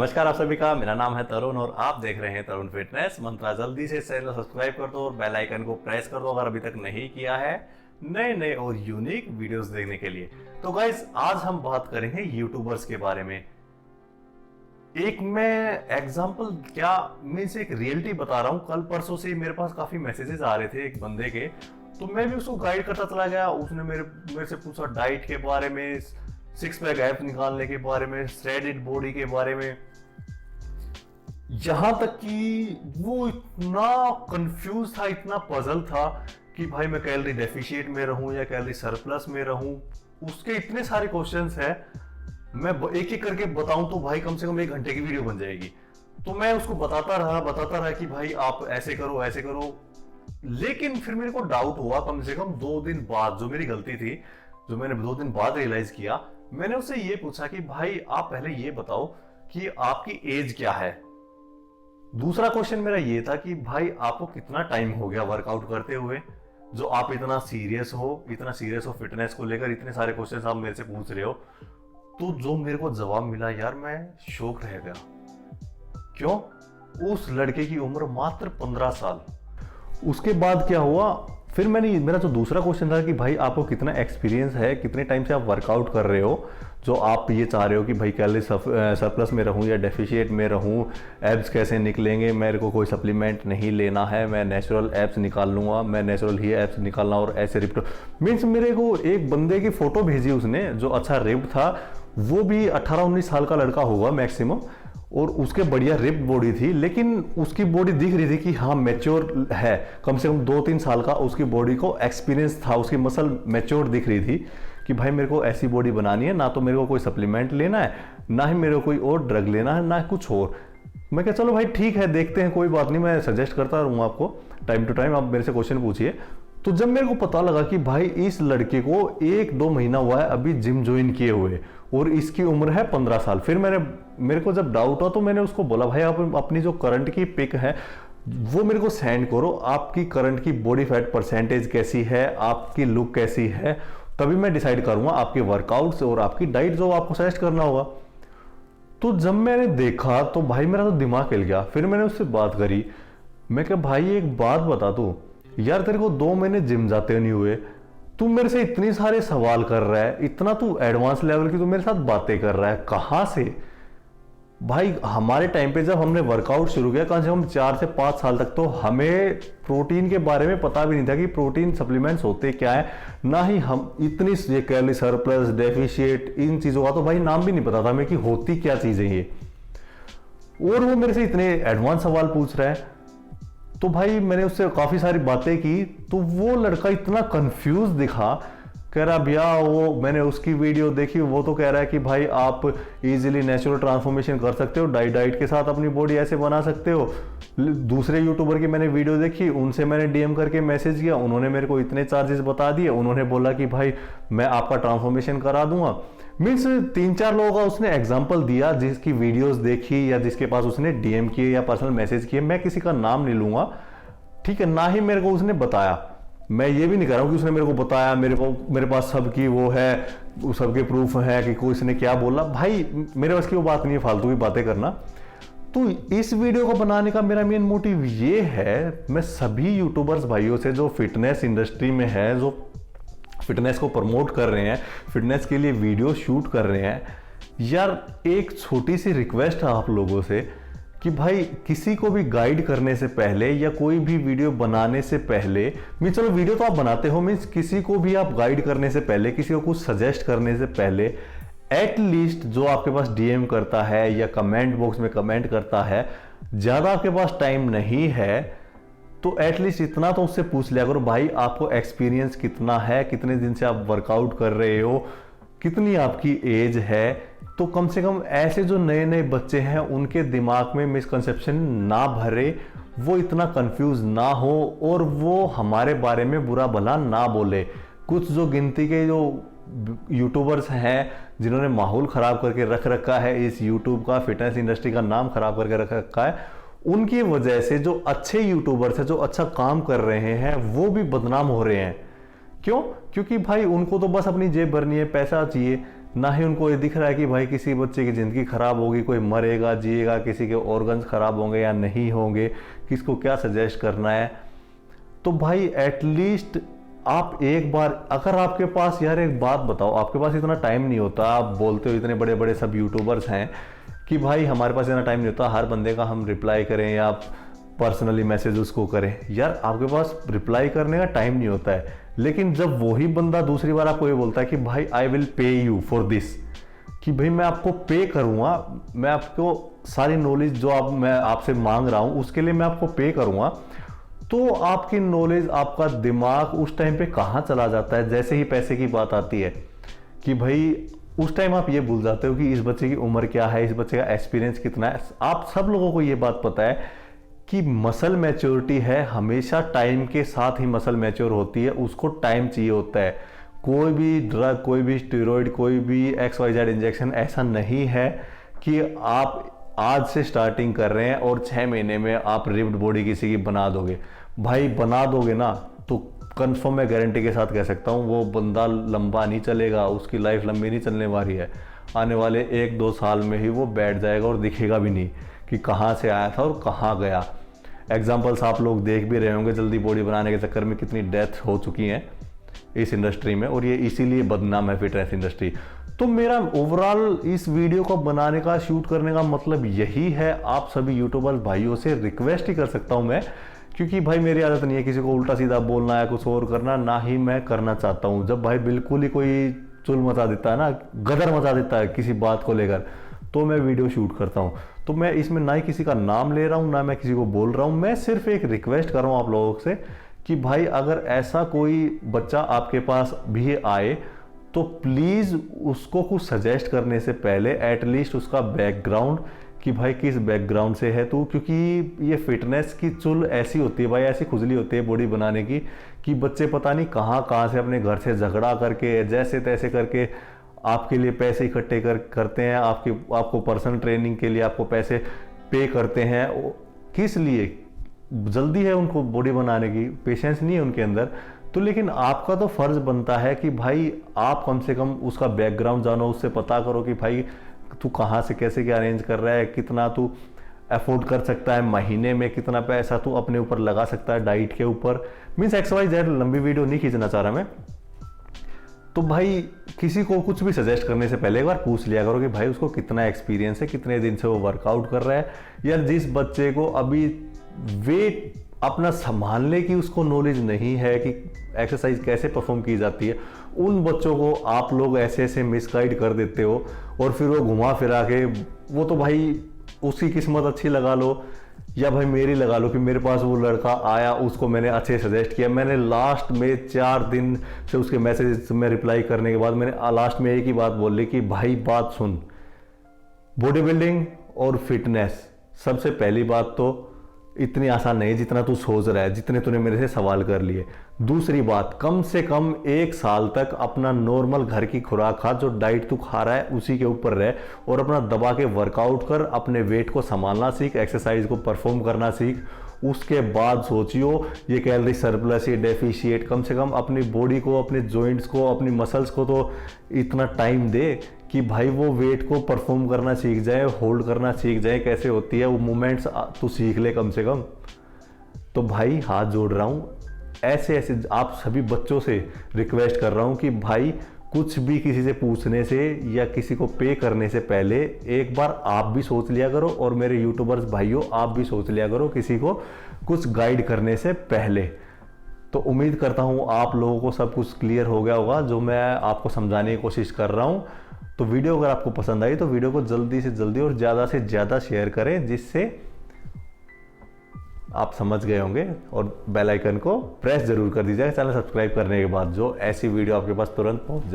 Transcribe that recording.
नमस्कार आप सभी का, मेरा नाम है तरुण और आप देख रहे हैं तरुण फिटनेस मंत्रा। जल्दी से चैनल को सब्सक्राइब कर दो और बेल आइकन को प्रेस कर दो अगर अभी तक नहीं किया है नए नए और यूनिक वीडियोस देखने के लिए। तो गाइस, आज हम बात करेंगे यूट्यूबर्स के बारे में। एक मैं एग्जांपल क्या मीन्स एक रियलिटी बता रहा हूँ। कल परसों से मेरे पास काफी मैसेजेस आ रहे थे एक बंदे के, तो मैं भी उसको गाइड करता चला गया। उसने मेरे से पूछा डाइट के बारे में, सिक्स पैक एप निकालने के बारे में, श्रेडेड बॉडी के बारे में, यहां तक कि वो इतना कंफ्यूज था, इतना पजल था कि भाई मैं कैलोरी डेफिशिएट में रहूं या कैलोरी सरप्लस में रहूं। उसके इतने सारे क्वेश्चंस हैं, मैं एक एक करके बताऊं तो भाई कम से कम 1 घंटे की वीडियो बन जाएगी। तो मैं उसको बताता रहा कि भाई आप ऐसे करो ऐसे करो। लेकिन फिर मेरे को डाउट हुआ कम से कम 2 दिन बाद, जो मेरी गलती थी, जो मैंने 2 दिन बाद रियलाइज किया। मैंने उससे ये पूछा कि भाई आप पहले ये बताओ कि आपकी एज क्या है। दूसरा क्वेश्चन मेरा ये था कि भाई आपको कितना टाइम हो गया वर्कआउट करते हुए, जो आप इतना सीरियस हो फिटनेस को लेकर, इतने सारे क्वेश्चन आप मेरे से पूछ रहे हो। तो जो मेरे को जवाब मिला यार, मैं शॉक रह गया। क्यों? उस लड़के की उम्र मात्र 15 साल। उसके बाद क्या हुआ, फिर मेरा जो दूसरा क्वेश्चन था कि भाई आपको कितना एक्सपीरियंस है, कितने टाइम से आप वर्कआउट कर रहे हो, जो आप ये चाह रहे हो कि भाई कैलोरी सरप्लस में रहूं या डेफिशिएट में रहूं, एब्स कैसे निकलेंगे, मेरे को कोई सप्लीमेंट नहीं लेना है, मैं नेचुरल एब्स निकाल लूंगा, मैं नेचुरल ही एब्स निकालना और ऐसे रिप्ट मीन्स मेरे को एक बंदे की फोटो भेजी उसने जो अच्छा रिप्ड था। वो भी 18-19 साल का लड़का होगा मैक्सिमम, और उसके बढ़िया रिप्ड बॉडी थी, लेकिन उसकी बॉडी दिख रही थी कि हाँ मैच्योर है। कम से कम 2-3 साल का उसकी बॉडी को एक्सपीरियंस था, उसकी मसल मैच्योर दिख रही थी कि भाई मेरे को ऐसी बॉडी बनानी है, ना तो मेरे को कोई सप्लीमेंट लेना है, ना ही मेरे को कोई और ड्रग लेना है, ना कुछ और। मैं क्या, चलो भाई ठीक है, देखते हैं, कोई बात नहीं, मैं सजेस्ट करता रहूँगा आपको टाइम टू टाइम, आप मेरे से क्वेश्चन पूछिए। तो जब मेरे को पता लगा कि भाई इस लड़के को 1-2 महीना हुआ है अभी जिम ज्वाइन किए हुए और इसकी उम्र है 15 साल। फिर मेरे को जब डाउट हुआ तो मैंने उसको बोला भाई आप अपनी जो करंट की पिक है वो मेरे को सेंड करो, आपकी करंट की बॉडी फैट परसेंटेज कैसी है, आपकी लुक कैसी है, तभी मैं डिसाइड करूंगा आपके वर्कआउट्स और आपकी डाइट जो आपको सजेस्ट करना होगा। तो जब मैंने देखा तो भाई मेरा तो दिमाग हिल गया। फिर मैंने उससे बात करी, मैं कहा भाई एक बात बता तू यार, तेरे को 2 महीने जिम जाते नहीं हुए, तू मेरे से इतनी सारे सवाल कर रहा है, इतना तू एडवांस लेवल की तू मेरे साथ बातें कर रहा है, कहां से? भाई हमारे टाइम पे जब हमने वर्कआउट शुरू किया, कम से कम 4 से 5 साल तक तो हमें प्रोटीन के बारे में पता भी नहीं था कि प्रोटीन सप्लीमेंट्स होते क्या है, ना ही हम इतनी ये कैलोरी सरप्लस, डेफिशिएट, इन चीजों का तो भाई नाम भी नहीं पता था हमें कि होती क्या चीजें ये। और वो मेरे से इतने एडवांस सवाल पूछ रहा है। तो भाई मैंने उससे काफी सारी बातें की, तो वो लड़का इतना कंफ्यूज दिखा, कह रहा भैया वो मैंने उसकी वीडियो देखी, वो तो कह रहा है कि भाई आप इजीली नेचुरल ट्रांसफॉर्मेशन कर सकते हो, डाइट के साथ अपनी बॉडी ऐसे बना सकते हो। दूसरे यूट्यूबर की मैंने वीडियो देखी, उनसे मैंने डीएम करके मैसेज किया, उन्होंने मेरे को इतने चार्जेस बता दिए, उन्होंने बोला कि भाई मैं आपका ट्रांसफॉर्मेशन करा दूंगा। मीन्स 3-4 लोगों का उसने एग्जाम्पल दिया जिसकी वीडियोस देखी या जिसके पास उसने डीएम किए या पर्सनल मैसेज किए। मैं किसी का नाम नहीं लूंगा, ठीक है, ना ही मेरे को उसने बताया। मैं ये भी नहीं कर रहा हूँ कि उसने मेरे को बताया, मेरे पास सबकी वो है, सबके प्रूफ है कि कोई इसने क्या बोला। भाई मेरे पास की वो बात नहीं है फालतू की बातें करना। तो इस वीडियो को बनाने का मेरा मेन मोटिव ये है, मैं सभी यूट्यूबर्स भाइयों से जो फिटनेस इंडस्ट्री में है, जो फिटनेस को प्रमोट कर रहे हैं, फिटनेस के लिए वीडियो शूट कर रहे हैं, यार एक छोटी सी रिक्वेस्ट है आप लोगों से कि भाई किसी को भी गाइड करने से पहले या कोई भी वीडियो बनाने से पहले, मीन्स चलो वीडियो तो आप बनाते हो, मीन्स किसी को भी आप गाइड करने से पहले, किसी को कुछ सजेस्ट करने से पहले, एटलीस्ट जो आपके पास डीएम करता है या कमेंट बॉक्स में कमेंट करता है, ज्यादा आपके पास टाइम नहीं है तो एटलीस्ट इतना तो उससे पूछ लिया करो, भाई आपको एक्सपीरियंस कितना है, कितने दिन से आप वर्कआउट कर रहे हो, कितनी आपकी एज है। तो कम से कम ऐसे जो नए नए बच्चे हैं उनके दिमाग में मिसकंसेप्शन ना भरे, वो इतना कंफ्यूज ना हो और वो हमारे बारे में बुरा भला ना बोले। कुछ जो गिनती के जो यूट्यूबर्स हैं जिन्होंने माहौल खराब करके रख रखा है, इस यूट्यूब का, फिटनेस इंडस्ट्री का नाम खराब करके रख रखा है, उनकी वजह से जो अच्छे यूट्यूबर्स हैं, जो अच्छा काम कर रहे हैं, वो भी बदनाम हो रहे हैं। क्यों? क्योंकि भाई उनको तो बस अपनी जेब भरनी है, पैसा चाहिए। ना ही उनको ये दिख रहा है कि भाई किसी बच्चे की ज़िंदगी ख़राब होगी, कोई मरेगा जिएगा, किसी के ऑर्गन्स ख़राब होंगे या नहीं होंगे, किसको क्या सजेस्ट करना है। तो भाई एटलीस्ट आप एक बार, अगर आपके पास, यार एक बात बताओ, आपके पास इतना टाइम नहीं होता, आप बोलते हो इतने बड़े बड़े सब यूट्यूबर्स हैं कि भाई हमारे पास इतना टाइम नहीं होता हर बंदे का हम रिप्लाई करें या पर्सनली मैसेज उसको करें। यार आपके पास रिप्लाई करने का टाइम नहीं होता है, लेकिन जब वही बंदा दूसरी बार आपको ये बोलता है कि भाई I will pay you for this, कि भाई मैं आपको पे करूँगा, मैं आपको सारी नॉलेज जो मैं आपसे मांग रहा हूँ उसके लिए मैं आपको पे करूँगा, तो आपकी नॉलेज, आपका दिमाग उस टाइम पे कहाँ चला जाता है। जैसे ही पैसे की बात आती है कि भाई उस टाइम आप ये भूल जाते हो कि इस बच्चे की उम्र क्या है, इस बच्चे का एक्सपीरियंस कितना है। आप सब लोगों को ये बात पता है कि मसल मैच्योरिटी है हमेशा टाइम के साथ ही मसल मैच्योर होती है, उसको टाइम चाहिए होता है। कोई भी ड्रग, कोई भी स्टेरॉइड, कोई भी XYZ इंजेक्शन ऐसा नहीं है कि आप आज से स्टार्टिंग कर रहे हैं और 6 महीने में आप रिप्ड बॉडी किसी की बना दोगे। भाई बना दोगे ना तो कंफर्म मैं गारंटी के साथ कह सकता हूँ वो बंदा लंबा नहीं चलेगा, उसकी लाइफ लंबी नहीं चलने वाली है। आने वाले 1-2 साल में ही वो बैठ जाएगा और दिखेगा भी नहीं कि कहाँ से आया था और कहाँ गया। एग्जाम्पल्स आप लोग देख भी रहे होंगे, जल्दी बॉडी बनाने के चक्कर में कितनी डेथ हो चुकी हैं इस इंडस्ट्री में, और ये इसीलिए बदनाम है फिटनेस इंडस्ट्री। तो मेरा ओवरऑल इस वीडियो को बनाने का, शूट करने का मतलब यही है। आप सभी यूट्यूबर्स भाइयों से रिक्वेस्ट ही कर सकता हूं मैं, क्योंकि भाई मेरी आदत नहीं है किसी को उल्टा सीधा बोलना है, कुछ और करना, ना ही मैं करना चाहता हूं। जब भाई बिल्कुल ही कोई चुल मचा देता है ना, गदर मचा देता है किसी बात को लेकर, तो मैं वीडियो शूट करता हूं। तो मैं इसमें ना ही किसी का नाम ले रहा हूं, ना मैं किसी को बोल रहा हूं, मैं सिर्फ एक रिक्वेस्ट कर रहा हूं आप लोगों से कि भाई अगर ऐसा कोई बच्चा आपके पास भी आए तो प्लीज़ उसको कुछ सजेस्ट करने से पहले एटलीस्ट उसका बैकग्राउंड, कि भाई किस बैकग्राउंड से है तू, क्योंकि ये फिटनेस की चुल ऐसी होती है भाई, ऐसी खुजली होती है बॉडी बनाने की कि बच्चे पता नहीं कहाँ से अपने घर से झगड़ा करके जैसे तैसे करके आपके लिए पैसे इकट्ठे करते हैं, आपको पर्सनल ट्रेनिंग के लिए आपको पैसे पे करते हैं। किस लिए? जल्दी है उनको बॉडी बनाने की, पेशेंस नहीं है उनके अंदर। तो लेकिन आपका तो फर्ज बनता है कि भाई आप कम से कम उसका बैकग्राउंड जानो, उससे पता करो कि भाई तू कहाँ से कैसे क्या अरेंज कर रहा है, कितना तू अफोर्ड कर सकता है, महीने में कितना पैसा तू अपने ऊपर लगा सकता है डाइट के ऊपर। मीन्स XYZ, लंबी वीडियो नहीं खींचना चाह रहा मैं। तो भाई किसी को कुछ भी सजेस्ट करने से पहले एक बार पूछ लिया करो कि भाई उसको कितना एक्सपीरियंस है, कितने दिन से वो वर्कआउट कर रहा है। यार जिस बच्चे को अभी वेट अपना संभालने की उसको नॉलेज नहीं है कि एक्सरसाइज कैसे परफॉर्म की जाती है, उन बच्चों को आप लोग ऐसे ऐसे मिसगाइड कर देते हो, और फिर वो घुमा फिरा के, वो तो भाई उसकी किस्मत अच्छी लगा लो या भाई मेरी लगा लो कि मेरे पास वो लड़का आया, उसको मैंने अच्छे सजेस्ट किया। मैंने लास्ट में 4 दिन से उसके मैसेज में रिप्लाई करने के बाद मैंने लास्ट में एक ही बात बोल ली कि भाई बात सुन, बॉडी बिल्डिंग और फिटनेस सबसे पहली बात तो इतनी आसान नहीं जितना तू सोच रहा है, जितने तूने मेरे से सवाल कर लिए। दूसरी बात, कम से कम 1 साल तक अपना नॉर्मल घर की खुराक खा, जो डाइट तू खा रहा है उसी के ऊपर रह, और अपना दबा के वर्कआउट कर, अपने वेट को संभालना सीख, एक्सरसाइज को परफॉर्म करना सीख। उसके बाद सोचियो ये कैलोरी सरप्लस, ये डेफिशिएट, कम से कम अपनी बॉडी को, अपने जॉइंट्स को, अपनी मसल्स को तो इतना टाइम दे कि भाई वो वेट को परफॉर्म करना सीख जाए, होल्ड करना सीख जाए, कैसे होती है वो मूवमेंट्स तो सीख ले कम से कम। तो भाई हाथ जोड़ रहा हूँ, ऐसे ऐसे आप सभी बच्चों से रिक्वेस्ट कर रहा हूँ कि भाई कुछ भी किसी से पूछने से या किसी को पे करने से पहले एक बार आप भी सोच लिया करो, और मेरे यूट्यूबर्स भाइयों आप भी सोच लिया करो किसी को कुछ गाइड करने से पहले। तो उम्मीद करता हूँ आप लोगों को सब कुछ क्लियर हो गया होगा जो मैं आपको समझाने की कोशिश कर रहा हूँ। तो वीडियो अगर आपको पसंद आई तो वीडियो को जल्दी से जल्दी और ज़्यादा से ज़्यादा शेयर करें, जिससे आप समझ गए होंगे, और बेल आइकन को प्रेस जरूर कर दीजिएगा चैनल सब्सक्राइब करने के बाद, जो ऐसी वीडियो आपके पास तुरंत पहुंच जाए।